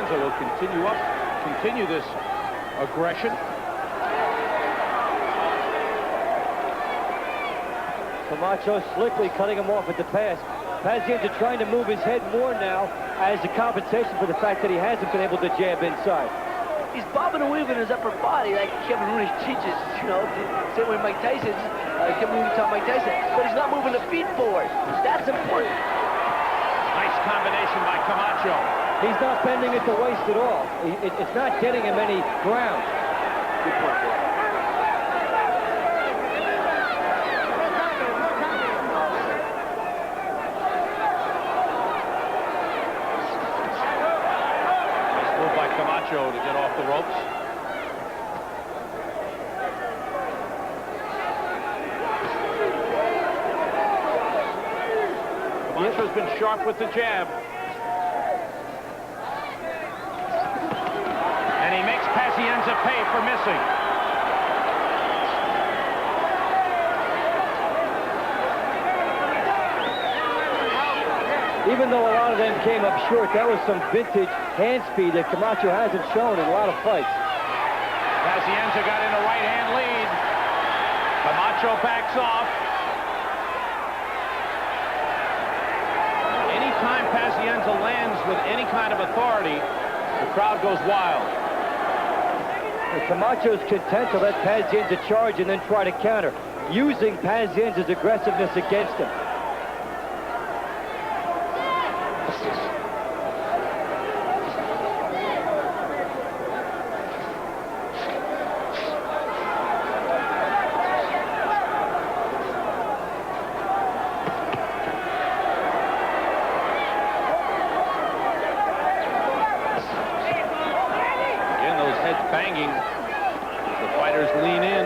Pazienza will continue this aggression. Camacho slickly cutting him off at the pass. Pazienza trying to move his head more now as a compensation for the fact that he hasn't been able to jab inside. He's bobbing and weaving his upper body like Kevin Rooney teaches, you know, same way Mike Tyson, Kevin Rooney taught Mike Tyson, but he's not moving the feet forward. That's important. Nice combination by Camacho. He's not bending at the waist at all. It's not getting him any ground. Good point there. Macho to get off the ropes. Camacho's been sharp with the jab. And he makes Pazienza pay for missing. Even though a lot of them came up short, that was some vintage hand speed that Camacho hasn't shown in a lot of fights. Pazienza got in a right-hand lead. Camacho backs off. Anytime Pazienza lands with any kind of authority, the crowd goes wild. And Camacho's content to let Pazienza charge and then try to counter, using Pazienza's aggressiveness against him. Banging. The fighters lean in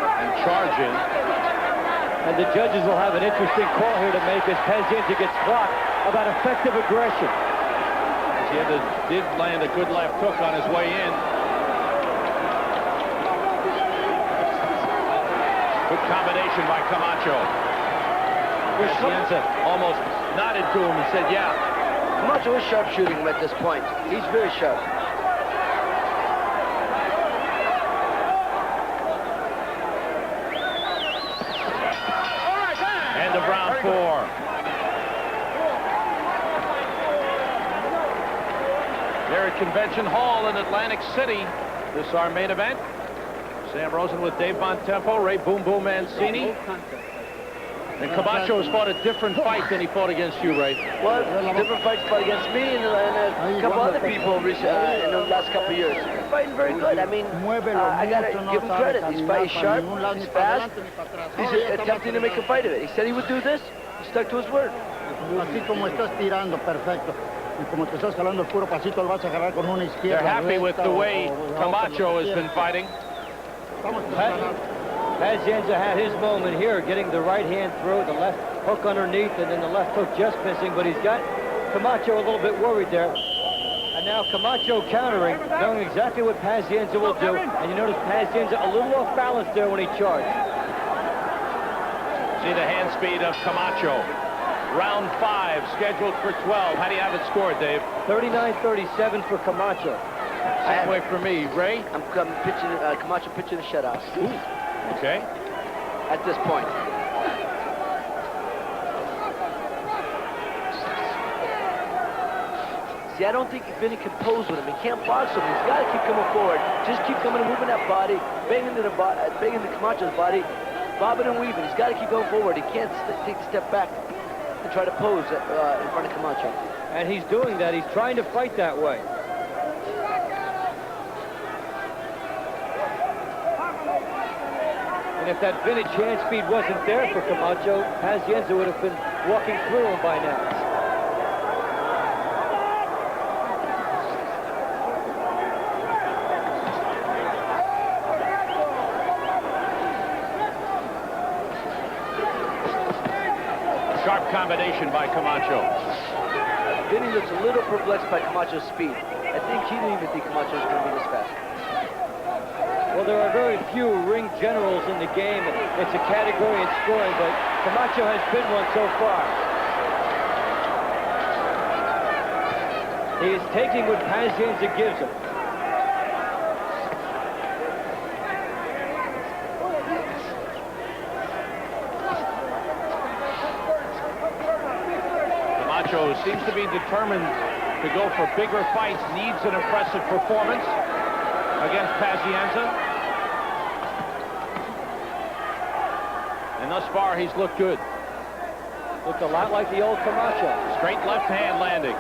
and charge in. And the judges will have an interesting call here to make as Pazienza gets blocked about effective aggression. Pazienza did land a good left hook on his way in. Good combination by Camacho. Pazienza almost nodded to him and said, yeah. Camacho is sharpshooting him at this point. He's very sharp. End of round 4. They're at Convention Hall in Atlantic City. This is our main event. Sam Rosen with Dave Bontempo, Ray Boom Boom Mancini. And Camacho has fought a different fight than he fought against you, Ray. Well, different fights fought against me and a couple other people in the last couple of years. He's fighting very good. I mean, I got to give him credit. He's fighting sharp, he's fast. He's attempting to make a fight of it. He said he would do this. He stuck to his word. They're happy with the way Camacho has been fighting. Pazienza had his moment here, getting the right hand through, the left hook underneath, and then the left hook just missing, but he's got Camacho a little bit worried there. And now Camacho countering, knowing exactly what Pazienza will do, and you notice Pazienza a little off balance there when he charged. See the hand speed of Camacho. Round 5, scheduled for 12. How do you have it scored, Dave? 39-37 for Camacho. Same way for me. Ray? I'm pitching, Camacho pitching a shutout. Okay. At this point. See, I don't think Vinny can pose with him. He can't box him. He's got to keep coming forward. Just keep coming and moving that body, banging into Camacho's body, bobbing and weaving. He's got to keep going forward. He can't take a step back and try to pose in front of Camacho. And he's doing that. He's trying to fight that way. And if that vintage hand speed wasn't there for Camacho, Pazienza would have been walking through him by now. Sharp combination by Camacho. Vinny looks a little perplexed by Camacho's speed. I think he didn't even think Camacho was going to be this fast. Well, there are very few ring generals in the game. It's a category in scoring, but Camacho has been one so far. He is taking what Pazienza gives him. Macho seems to be determined to go for bigger fights, needs an impressive performance against Pazienza. And thus far, he's looked good. Looked a lot like the old Camacho. Straight left hand landing.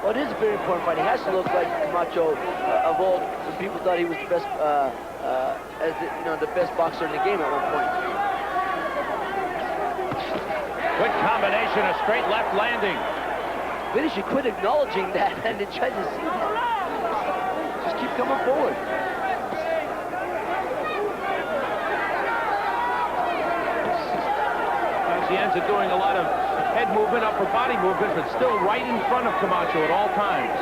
Well, it is a very important fight. He has to look like Camacho of old, when people thought he was the best, the best boxer in the game at one point. Good combination, a straight left landing. Vinny should quit acknowledging that and then try to see that. Just keep coming forward. Pazienza doing a lot of head movement, upper body movement, but still right in front of Camacho at all times.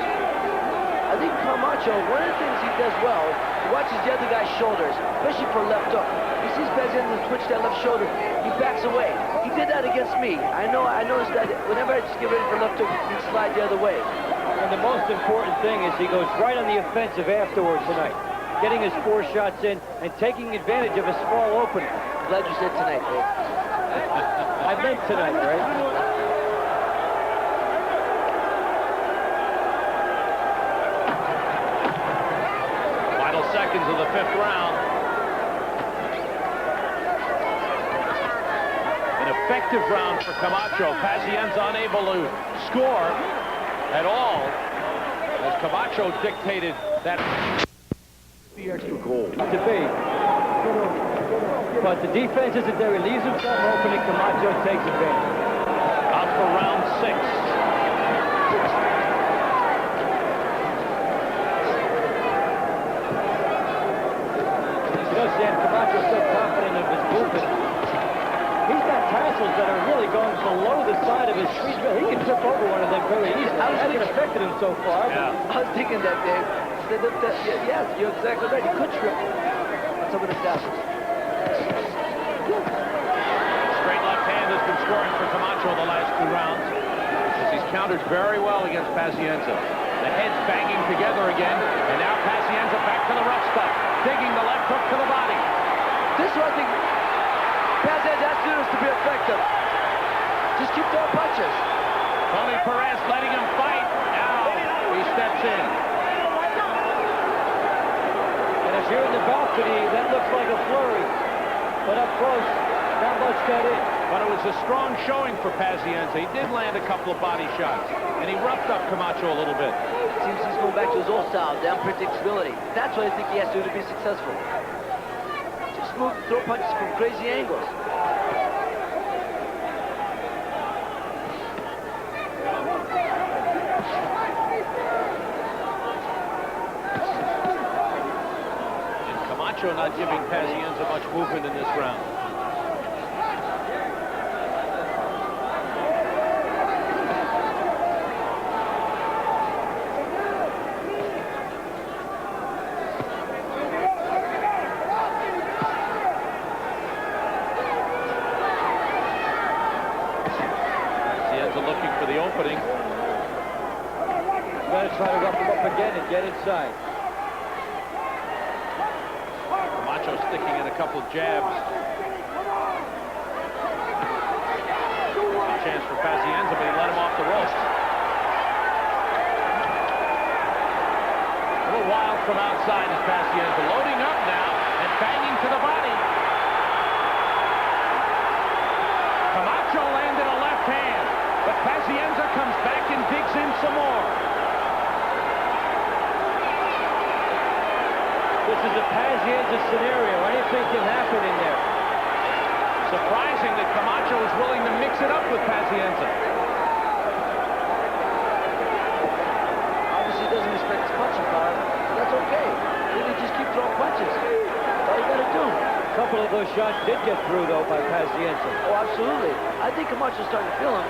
I think Camacho, one of the things he does well, he watches the other guy's shoulders, especially for a left hook. He sees Pazienza twitch that left shoulder, he backs away. He did that against me. I noticed that whenever I just get ready for left hook, he'd slide the other way. And the most important thing is he goes right on the offensive afterwards tonight, getting his 4 shots in and taking advantage of a small opening. Glad you said tonight, Dave. I meant tonight, right? Final seconds of the 5th round. An effective round for Camacho. Pazienza unable to score at all as Camacho dictated that the extra goal. To be. But the defense isn't there. He leaves himself open and Camacho takes advantage. Out for round 6. You know, Sam, Camacho's so confident of his movement. He's got tassels that are really going below the side of his feet. He can trip over one of them very easily. It hasn't affected him so far. Yeah. I was thinking that, Dave. Yes, you're exactly right. He could trip on some of the tassels. Straight left hand has been scoring for Camacho the last 2 rounds as he's countered very well against Pazienza. The heads banging together again, and now Pazienza back to the rough stuff, digging the left hook to the body. This one, I think Pazienza has to do this to be effective. Just keep throwing punches. Tony Perez letting him fight. Now he steps in. And if you're in the balcony, that looks like a flurry. But up close, not much got in. But it was a strong showing for Pazienza. He did land a couple of body shots, and he roughed up Camacho a little bit. Seems he's going back to his old style, the unpredictability. That's what I think he has to do to be successful. Just move, throw punches from crazy angles. And Camacho not giving Pazienza much movement in this round. Looking for the opening. You gotta try to rough him up again and get inside. Macho sticking in a couple of jabs. A chance for Pazienza, but he let him off the ropes. A little wild from outside is Pazienza, loading up now and banging to the body. Camacho landed a left hand. But Pazienza comes back and digs in some more. This is a Pazienza scenario. Anything can happen in there. Surprising that Camacho is willing to mix it up with Pazienza. Obviously doesn't respect his punching power, but that's okay. Then he just keep throwing punches. That's all you gotta do. A couple of those shots did get through, though, by Pazienza. Oh, absolutely. I think Camacho's starting to feel him.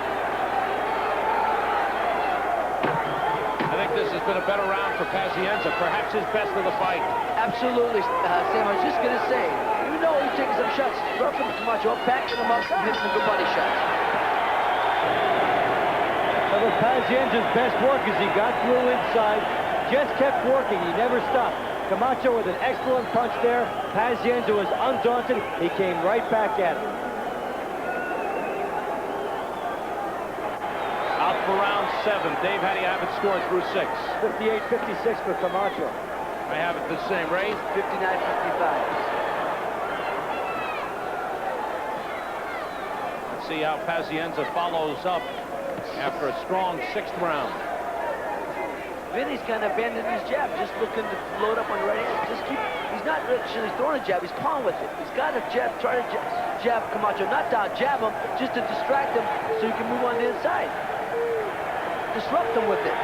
I think this has been a better round for Pazienza, perhaps his best of the fight. Absolutely, Sam. I was just going to say, even though he's taking some shots, roughing Camacho up, backing him up, and hitting some good body shots. Some of Pazienza's best work as he got through inside, just kept working. He never stopped. Camacho with an excellent punch there. Pazienza was undaunted. He came right back at him. Out for round 7. Dave, how do you have it scored through 6? 58-56 for Camacho. I have it the same. Ray? 59-55. See how Pazienza follows up after a strong 6th round. Vinny's kind of bending his jab, just looking to load up on the right hand. He's not actually throwing a jab, he's pawing with it. He's got to try to jab Camacho, not down, jab him, just to distract him so he can move on the inside. Disrupt him with it.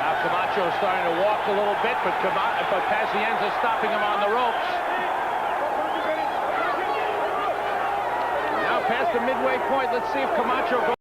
Now Camacho is starting to walk a little bit, but Pazienza stopping him on the ropes. Past the midway point, let's see if Camacho goes.